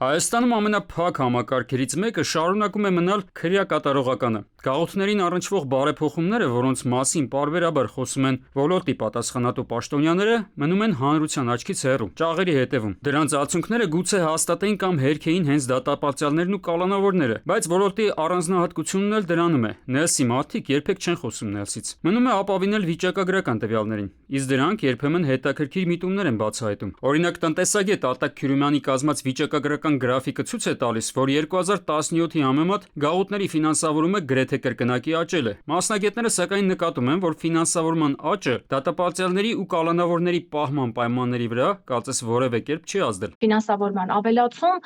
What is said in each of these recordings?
Հայաստանում ամենափակ համակարգերից մեկը շարունակում է մնալ քրեակատարողականը։ Գաղութներին առնչվող բարեփոխումները, որոնց մասին պարբերաբար խոսում են ոլորտի պատասխանատու պաշտոնյաները, մնում են հանրության աչքից հեռու, ճաղերի հետևում։ Դրանց արդյունքները գուցե հաստատեին կամ հերքեին հենց դատապարտյալներն ու կալանավորները, բայց ոլորտի առանձնահատկությունն էլ դրանում է։ Նելսի մարդիկ երբեք չեն խոսում Նելսից։ Մնում է ապավինել վիճակագրական տվյալներին, իսկ դրանք երբեմն հետաքրքիր միտումներ են բացահայտում։ Օրինակ, տնտեսագետ Արտակ Քյուրումյանի կազմած վիճակագրական գրաֆիկը ցույց է տալիս, որ 2017-ի համեմատ գաղութների ֆինանսավորումը գրեթե կրկնակի աճել է։ Մասնագետները սակայն նկատում են, որ ֆինանսավորման աճը դատապարտյալների ու կալանավորների պահման պայմանների վրա կարծես որևէ կերպ չի ազդել։ Ֆինանսավորման ավելացում,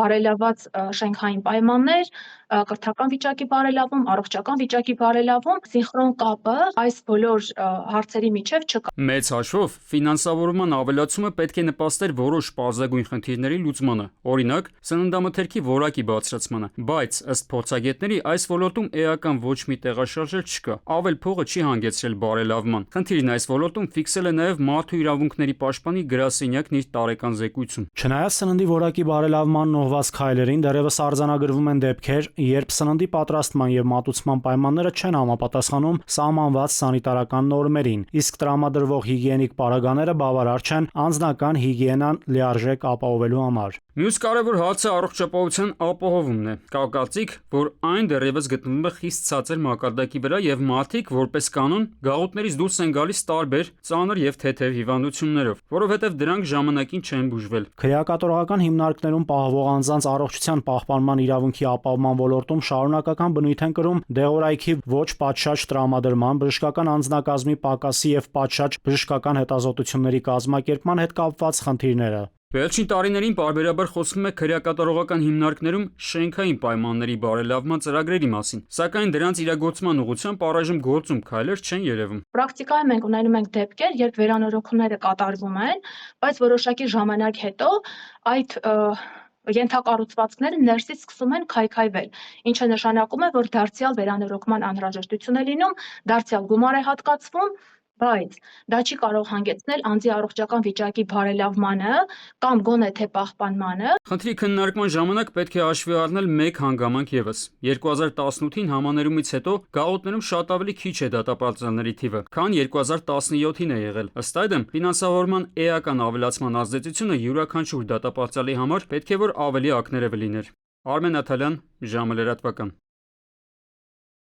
բարելաված շենքային պայմաններ, կրթական վիճակի բարելավում, առողջական վիճակի բարելավում, սինխրոն կապը այս բոլոր հարցերի միջև չկա։ Մեծ հաշվով ֆինանսավորման ավելացումը պետք է նպաստեր որոշ պարզագույն խնդիրների լուծմանը, օրինակ սննդամթերքի որակի բարձրացմանը, բայց ըստ փորձագետների այս ոլորտում էական ոչ մի տեղաշարժել չկա, ավել փողը չի հանգեցրել բարելավման։ Խնդիրն այս ոլորտում ֆիքսել է նաև Մարդու իրավունքների պաշտպանի գրասենյակն իր տարեկան զեկույցում։ Չնայած սննդի որակի բարելավմանն ուղղված քայլերին, դեռևս արձանագրվում են դեպքեր, երբ սննդի պատրաստման եւ մատուցման պայմանները չեն համապատասխանում սահմանված սանիտարական նորմերին, իսկ տրամադրվող հիգիենիկ պարագաները բավարար չեն անձնական հիգիենան լիարժեք ապահովելու համար։ Մյուս կարևոր հարցը առողջապահության ապահովումն է։ Կա կարծիք, որ այն դեռևս գտնվում է խիստ ցածր մակարդակի վրա եւ մարդիկ, որպես կանոն, գաղութներից դուրս են գալիս տարբեր ծանր եւ թեթև հիվանդություններով, որովհետեւ դրանք ժամանակին չեն բուժվել։ Քրեակատարողական հիմնարկներում պահվող անձանց առողջության պահպանման իրավունքի ապահովման ոլորտում շարունակական բնույթ են կրում դեղորայքի ոչ պատշաճ տրամադրման, բժշկական անձնակազմի պակասի եւ պատշաճ բժշկական հետազոտությունների կազմակերպման հետ կապված խնդիրները։ Վերջին տարիներին պարբերաբար խոսվում է քրեակատարողական հիմնարկներում շենքային պայմանների բարելավման ծրագրերի մասին, սակայն դրանց իրագործման ուղղությամբ առայժմ գործում քայլեր չեն երևում։ Պրակտիկայում մենք ունենում ենք դեպքեր, երբ վերանորոգումները կատարվում են, բայց որոշակի ժամանակ հետո այդ ենթակառուցվածքները ներսից սկսում են քայքայվել, ինչը նշանակում է, որ դարձյալ վերանորոգման անհրաժեշտություն է լինում, դարձյալ գումար է հատկացվում, բայց դա չի կարող հանգեցնել անձի առողջական վիճակի բարելավմանը կամ գոնե թե պահպանմանը։ Խնդրի քննարկման ժամանակ պետք է հաշվի առնել մեկ հանգամանք ևս։ 2018-ին համաներումից հետո գաղութներում շատ ավելի քիչ է դատապարտյալների թիվը, քան 2017-ին է եղել։ Ըստ այդմ, ֆինանսավորման էական ավելացման ազդեցությունը յուրաքանչյուր դատապարտյալի համար պետք է որ ավելի ակներևը լիներ։ Արմեն Աթալյան, ժամը լրատվական։